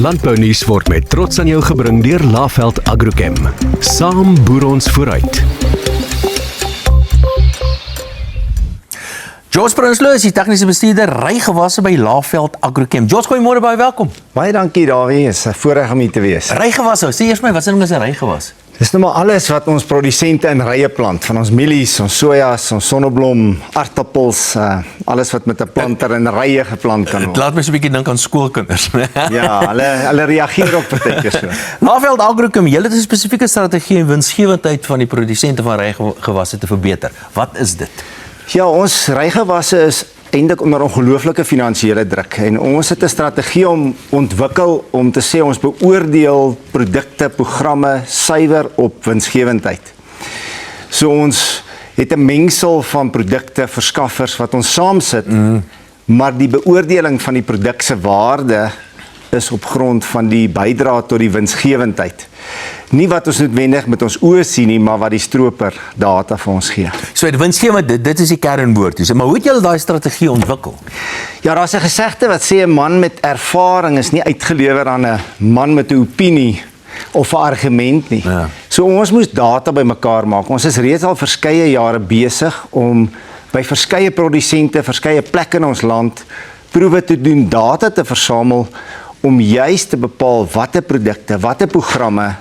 Landbounuus word met trots aan jou gebring deur Laveld Agrochem. Saam boer ons vooruit. George Prinsloo is die tegniese bestuurder rygewasse by Laveld Agrochem. George, goeiemôre, baie welkom. Baie dankie Dawie, is 'n voorreg om hier te wees. Rygewasse, sê eers my, wat is 'n rygewas? Dis nou maar alles wat ons produsente in rye plant, van ons mielies, ons sojas, ons sonneblom, aardappels, alles wat met 'n planter in rye geplant kan Dit word. laat my so 'n bietjie dink aan skoolkinders. Ja, hulle reageer op partykeer so. Laveld Agrochem, julle het 'n spesifieke strategie en winsgewendheid van die produsente van rygewasse te verbeter. Wat is dit? Ja, ons rygewasse is eintlik onder ongelooflike finansiële druk en ons het 'n strategie om ontwikkel om te sê ons beoordeel produkte, programme suiwer op winsgewendheid. So ons het 'n mengsel van produkte, verskaffers wat ons saamsit, maar die beoordeling van die produk se waarde is op grond van die bydrae tot die winsgewendheid. Nie wat ons noodwendig met ons oë sien nie, maar wat die stroper data vir ons gee. So die winsgewend, dit is die kernwoord. Maar hoe het julle daai strategie ontwikkel? Ja, daar's 'n gesegde wat sê 'n man met ervaring is nie uitgelewer aan 'n man met 'n opinie of 'n argument nie. Ja. So ons moes data bymekaar maak. Ons is reeds al verskeie jare besig om by verskeie produsente, verskeie plekke in ons land proewe te doen, data te versamel om juis te bepaal watter produkte, watter programme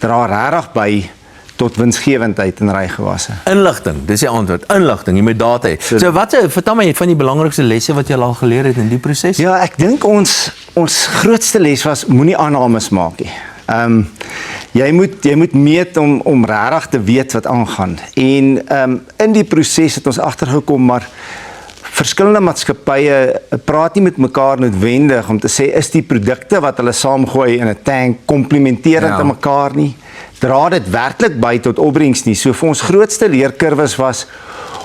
dra regtig by tot winsgewendheid in rygewasse. Inligting, dis die antwoord. Inligting, jy moet data hê. So vertel my van die belangrikste lesse wat jy al geleer het in die proses? Ja, ek dink ons grootste les was moenie aannames maak nie. Jy moet meet om regtig te weet wat aangaan. En in die proses het ons agtergekom, maar verskillende maatskappye praat nie met mekaar noodwendig om te sê is die produkte wat hulle saamgooi in 'n tank komplementerend aan mekaar nie. Dra dit werklik by tot opbrengs nie. So vir ons grootste leerkurwes was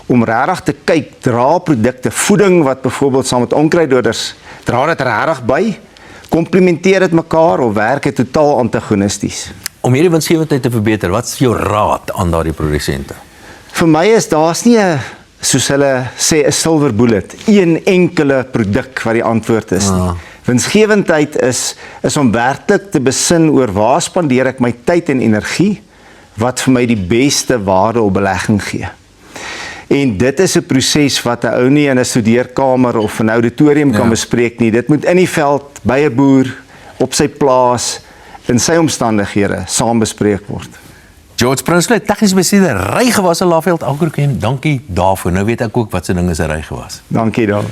om regtig te kyk, dra produkte, voeding wat byvoorbeeld saam met onkruiddoders, dra dit regtig by, komplementeer dit mekaar of werk dit totaal antagonisties. Om hierdie winsgewendheid te verbeter, wat is jou raad aan daardie produsente? Vir my is daar's nie 'n, soos hulle sê, 'n silver bullet, een enkele produk wat die antwoord is nie. Winsgewendheid is om werklik te besin oor waar spandeer ek my tyd en energie wat vir my die beste waarde op belegging gee. En dit is 'n proses wat 'n ou nie in 'n studeerkamer of 'n auditorium kan bespreek nie. Dit moet in die veld, by 'n boer, op sy plaas, in sy omstandighede saam bespreek word. George Prinsloo, tegniese bestuurder rygewasse Laveld Agrochem. Dankie daarvoor. Nou weet ek ook wat se ding is 'n rygewas. Dankie daar.